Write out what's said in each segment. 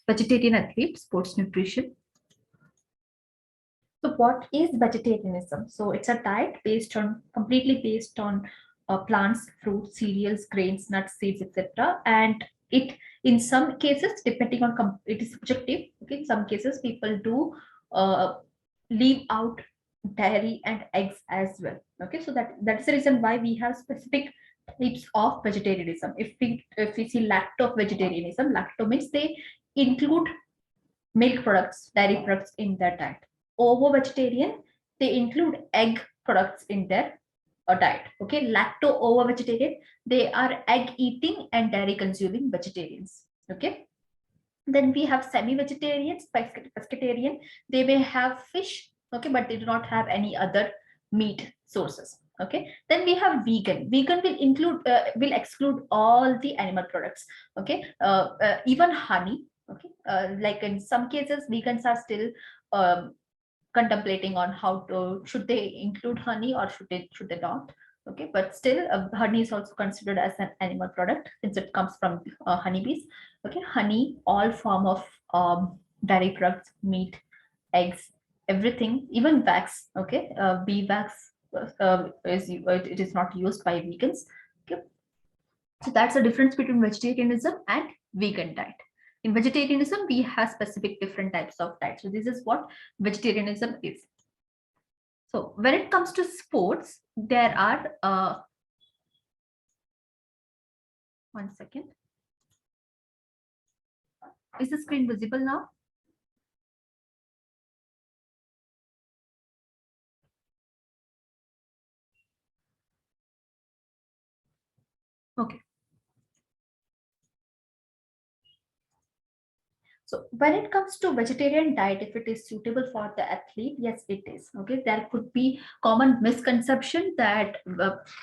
vegetarian athlete, sports nutrition. So what is vegetarianism? So it's a diet completely based on plants, fruits, cereals, grains, nuts, seeds, etc. And it, in some cases, depending on it is subjective. Okay, in some cases, people do uh, leave out dairy and eggs as well. Okay, so that's the reason why we have specific types of vegetarianism. If we see lacto vegetarianism, lacto means they include milk products, dairy products in their diet. Ovo vegetarian, they include egg products in their diet. Okay, lacto ovo vegetarian, they are egg eating and dairy consuming vegetarians. Okay, then we have semi-vegetarians, pescatarian. They may have fish, okay, but they do not have any other meat sources. Okay, then we have vegan. Vegan will exclude all the animal products. Okay, even honey. Okay, like in some cases, vegans are still contemplating on how to, should they include honey or should they not. Okay, but still honey is also considered as an animal product since it comes from honeybees. Okay, honey, all form of dairy products, meat, eggs, everything, even wax. Okay, bee wax it is not used by vegans. Okay, so that's the difference between vegetarianism and vegan diet. In vegetarianism, we have specific different types of diet. So this is what vegetarianism is. So when it comes to sports, there are one second. Is the screen visible now? Okay. So when it comes to vegetarian diet, if it is suitable for the athlete, yes, it is. Okay, there could be common misconception that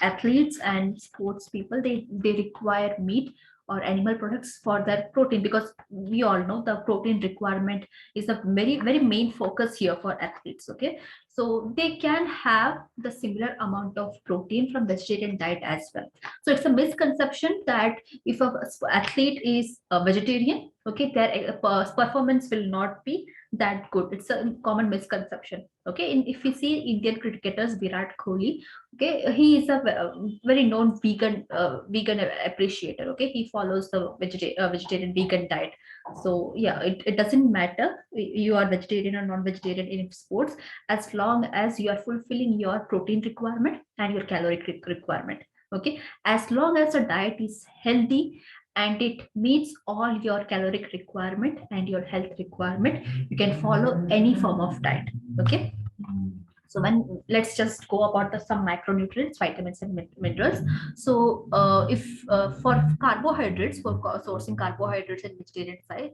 athletes and sports people they require meat or animal products for their protein, because we all know the protein requirement is a very main focus here for athletes. Okay, so they can have the similar amount of protein from vegetarian diet as well. So it's a misconception that if a athlete is a vegetarian, okay, their performance will not be that good. It's a common misconception. Okay, if we see Indian cricketers, Virat Kohli, okay, he is a very known vegan appreciator. Okay, he follows the vegetarian vegan diet. So yeah, it doesn't matter you are vegetarian or non-vegetarian in sports, as long as you are fulfilling your protein requirement and your caloric requirement. Okay, as long as the diet is healthy and it meets all your caloric requirement and your health requirement, you can follow any form of diet. Okay, so when let's just go about some macronutrients, vitamins and minerals. So if for carbohydrates, for sourcing carbohydrates in vegetarian side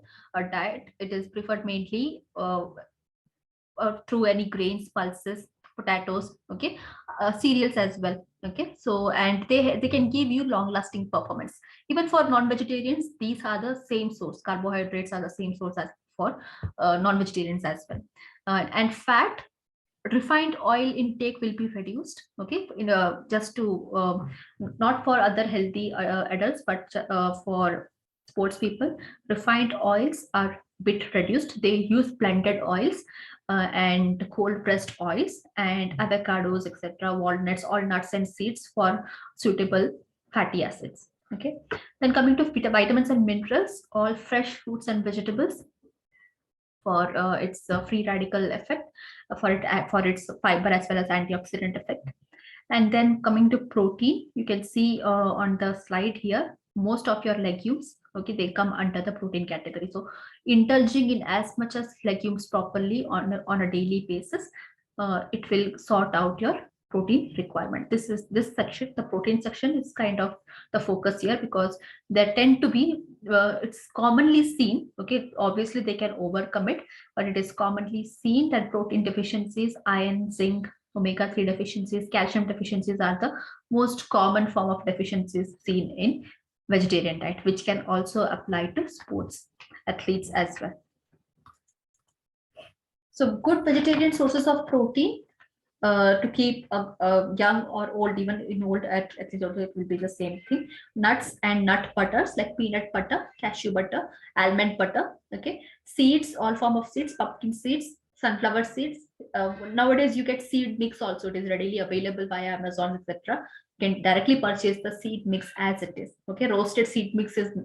diet, it is preferred mainly through any grains, pulses, potatoes. Okay, cereals as well. Okay, so and they can give you long lasting performance. Even for non-vegetarians, these are the same source. Carbohydrates are the same source as for non-vegetarians as well. And fat, refined oil intake will be reduced. Okay, just to not for other healthy adults, but for sports people, refined oils are bit reduced. They use blended oils and cold pressed oils and avocados, etc., walnuts, all nuts and seeds for suitable fatty acids. Okay, then coming to vitamins and minerals, all fresh fruits and vegetables for its free radical effect, for its fiber as well as antioxidant effect. And then coming to protein, you can see on the slide here, most of your legumes, okay, they come under the protein category. So indulging in as much as legumes properly on a daily basis, it will sort out your protein requirement. This section, the protein section, is kind of the focus here, because there tend to be it's commonly seen. Okay, obviously they can overcome it, but it is commonly seen that protein deficiencies, iron, zinc, omega-3 deficiencies, calcium deficiencies are the most common form of deficiencies seen in vegetarian diet, which can also apply to sports athletes as well. So good vegetarian sources of protein, to keep young or old, even in old at least also it will be the same thing. Nuts and nut butters like peanut butter, cashew butter, almond butter. Okay, seeds, all form of seeds, pumpkin seeds, sunflower seeds. Nowadays you get seed mix also. It is readily available via Amazon, etc. You can directly purchase the seed mix as it is. Okay, roasted seed mix is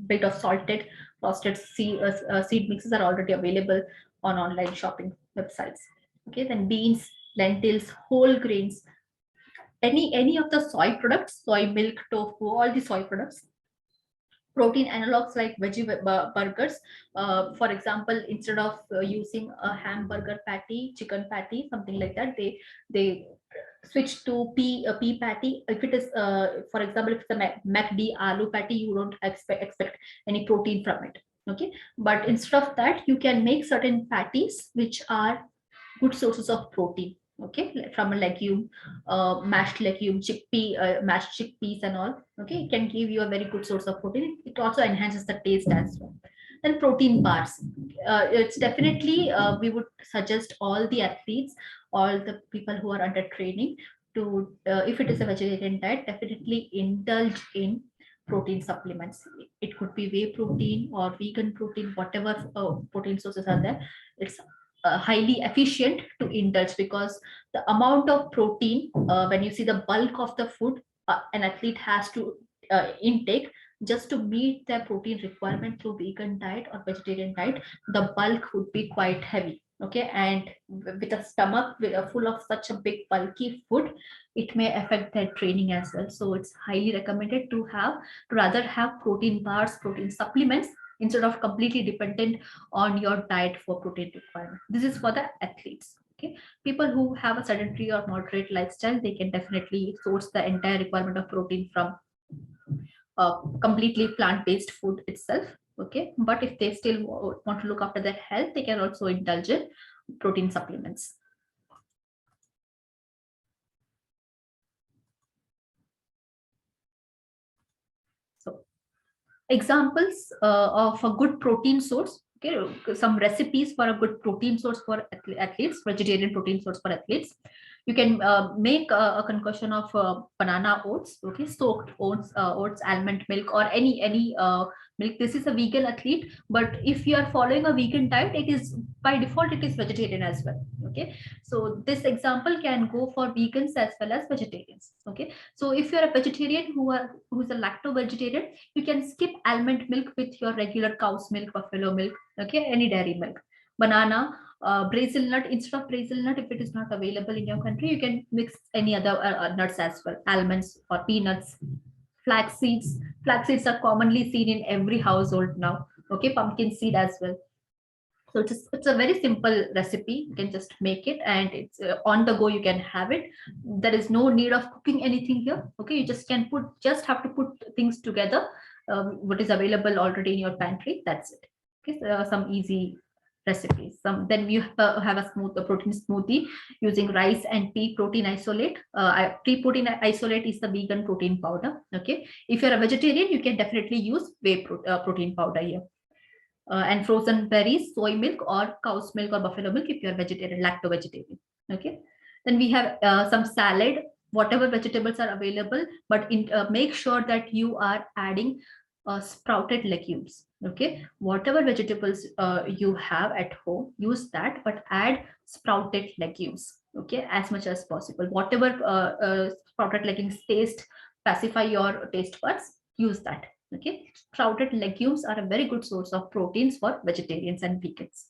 bit of salted roasted seed mixes are already available on online shopping websites. Okay, then beans, lentils, whole grains, any of the soy products, soy milk, tofu, all the soy products. Protein analogs like veggie burgers. For example, instead of using a hamburger patty, chicken patty, something like that, they switch to pea patty. If it is, for example, if it's a MACD aloo patty, you don't expect any protein from it. Okay, but instead of that, you can make certain patties which are good sources of protein. Okay, like from a legume, mashed legume, mashed chickpeas and all. Okay, it can give you a very good source of protein. It also enhances the taste as well. Then protein bars. It's definitely, we would suggest all the athletes, all the people who are under training to, if it is a vegetarian diet, definitely indulge in protein supplements. It could be whey protein or vegan protein, whatever protein sources are there. It's highly efficient to indulge, because the amount of protein, when you see the bulk of the food an athlete has to intake just to meet their protein requirement through vegan diet or vegetarian diet, the bulk would be quite heavy. Okay, and with a stomach full of such a big bulky food, it may affect their training as well. So it's highly recommended to rather have protein bars, protein supplements, instead of completely dependent on your diet for protein requirement. This is for the athletes. Okay, people who have a sedentary or moderate lifestyle, they can definitely source the entire requirement of protein from completely plant-based food itself. Okay, but if they still want to look after their health, they can also indulge in protein supplements. So examples of a good protein source. Okay, some recipes for a good protein source for athletes, vegetarian protein source for athletes. You can make a concoction of banana oats. Okay, soaked oats, almond milk, or any milk. This is a vegan athlete, but if you are following a vegan diet, it is by default it is vegetarian as well. Okay, so this example can go for vegans as well as vegetarians. Okay, so if you are a vegetarian who is a lacto vegetarian, you can skip almond milk with your regular cow's milk, buffalo milk. Okay, any dairy milk. Banana, Brazil nut. Instead of Brazil nut, if it is not available in your country, you can mix any other nuts as well, almonds or peanuts. Flax seeds. Flax seeds are commonly seen in every household now. Okay, pumpkin seed as well. So it's a very simple recipe. You can just make it, and it's on the go. You can have it. There is no need of cooking anything here. Okay, you just have to put things together. What is available already in your pantry. That's it. Okay, so, some easy recipes. Then you have a protein smoothie using rice and pea protein isolate. Pea protein isolate is the vegan protein powder. Okay, if you're a vegetarian, you can definitely use protein powder here. And frozen berries, soy milk or cow's milk or buffalo milk if you are vegetarian, lacto vegetarian. Okay. Then we have some salad, whatever vegetables are available, but make sure that you are adding sprouted legumes. Okay, whatever vegetables you have at home, use that, but add sprouted legumes. Okay, as much as possible. Whatever sprouted legumes pacify your taste buds, use that. Okay, sprouted legumes are a very good source of proteins for vegetarians and vegans.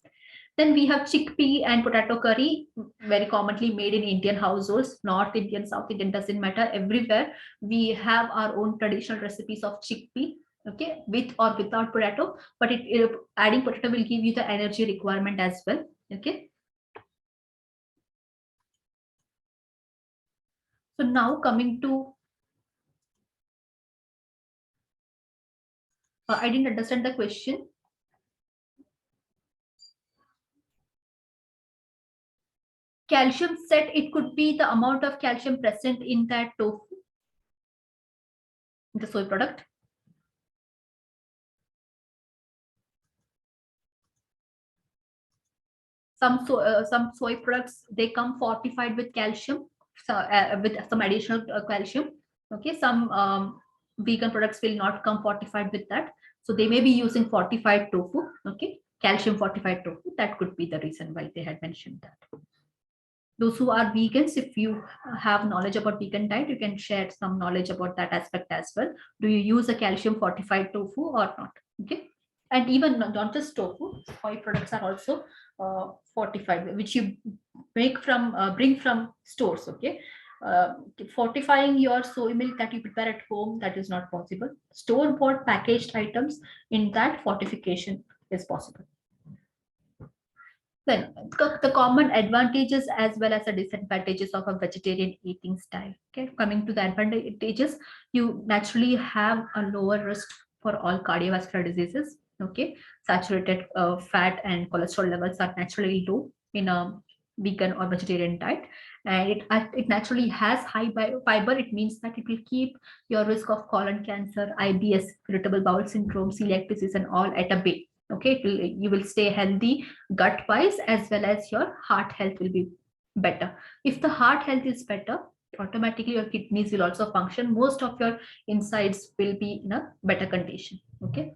Then we have chickpea and potato curry, very commonly made in Indian households. North Indian, South Indian, doesn't matter. Everywhere we have our own traditional recipes of chickpea. Okay, with or without potato, but adding potato will give you the energy requirement as well. Okay. So now coming to, I didn't understand the question. Calcium set, it could be the amount of calcium present in that tofu, the soy product. some soy products, they come fortified with calcium, so, with some additional calcium. Okay, some vegan products will not come fortified with that, so they may be using fortified tofu. Okay, calcium fortified tofu, that could be the reason why they had mentioned that. Those who are vegans, if you have knowledge about vegan diet, you can share some knowledge about that aspect as well. Do you use a calcium fortified tofu or not? Okay, and even not just tofu, soy products are also fortified, which you make from bring from stores. Okay, uh, fortifying your soy milk that you prepare at home, that is not possible. Store bought packaged items, in that fortification is possible. Then the common advantages as well as the disadvantages of a vegetarian eating style. Okay, coming to the advantages, you naturally have a lower risk for all cardiovascular diseases. Okay, saturated fat and cholesterol levels are naturally low in a vegan or vegetarian diet, and it naturally has high fiber. It means that it will keep your risk of colon cancer, IBS, irritable bowel syndrome, celiac disease, and all at a bay. Okay, you will stay healthy gut wise, as well as your heart health will be better. If the heart health is better, automatically your kidneys will also function. Most of your insides will be in a better condition. Okay,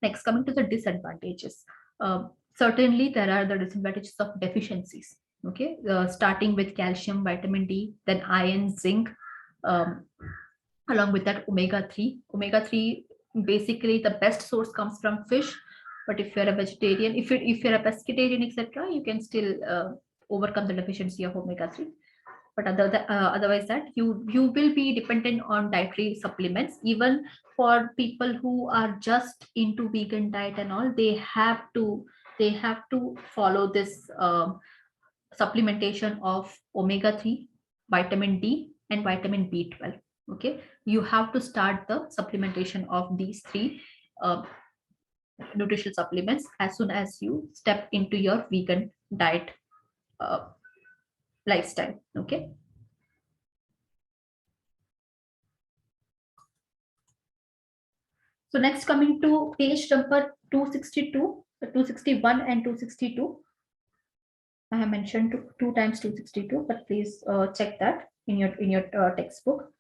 next, coming to the disadvantages. Certainly there are the disadvantages of deficiencies. Okay, starting with calcium, vitamin D, then iron, zinc, um, along with that omega 3. Basically the best source comes from fish, but if you're a vegetarian, if you're a pescatarian, etc., you can still overcome the deficiency of omega 3. But otherwise that you will be dependent on dietary supplements. Even for people who are just into vegan diet and all, they have to follow this supplementation of omega 3, vitamin D, and vitamin B12. Okay, you have to start the supplementation of these three uh, nutritional supplements as soon as you step into your vegan diet uh, lifestyle. Okay, so next, coming to page number 262, 261 and 262. I have mentioned two times 262, but please check that in your textbook.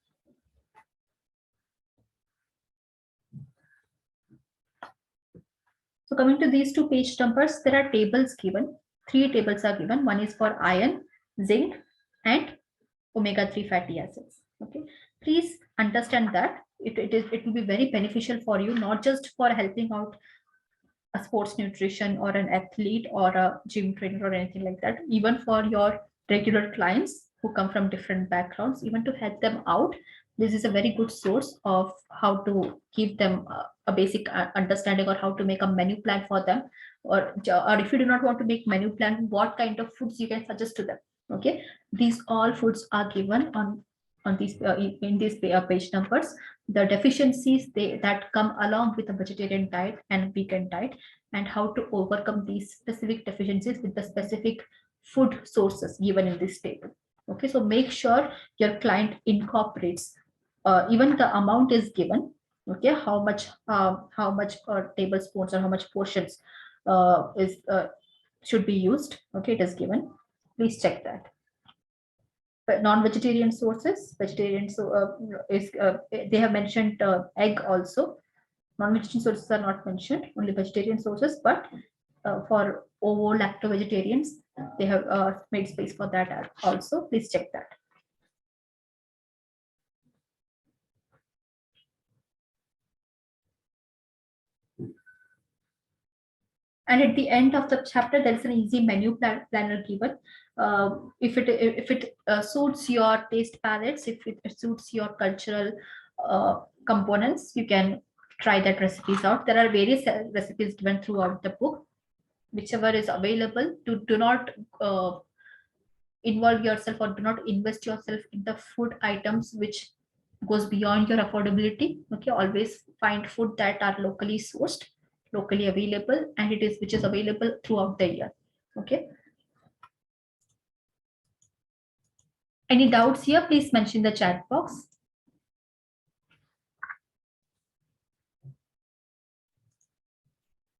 So coming to these two page numbers, there are tables given. Three tables are given. One is for iron, zinc, and omega 3 fatty acids. Okay, please understand that it will be very beneficial for you, not just for helping out a sports nutrition or an athlete or a gym trainer or anything like that, even for your regular clients who come from different backgrounds, even to help them out. This is a very good source of how to give them a basic understanding, or how to make a menu plan for them, or if you do not want to make menu plan, what kind of foods you can suggest to them. Okay, these all foods are given on these in these page numbers. The deficiencies that come along with a vegetarian diet and vegan diet, and how to overcome these specific deficiencies with the specific food sources given in this table. Okay, so make sure your client incorporates, even the amount is given. Okay, how much tablespoons or how much portions is should be used. Okay, it is given. Please check that. But non-vegetarian sources, vegetarian, so is they have mentioned egg also. Non-vegetarian sources are not mentioned, only vegetarian sources. But for ovo lacto vegetarians, they have made space for that also. Please check that. And at the end of the chapter, there is an easy menu planner given. If it suits your taste palettes, if it suits your cultural components, you can try that recipes out. There are various recipes given throughout the book. Whichever is available, do not involve yourself, or do not invest yourself in the food items which goes beyond your affordability. Okay, always find food that are locally sourced, locally available, and which is available throughout the year. Okay, any doubts here, please mention in the chat box.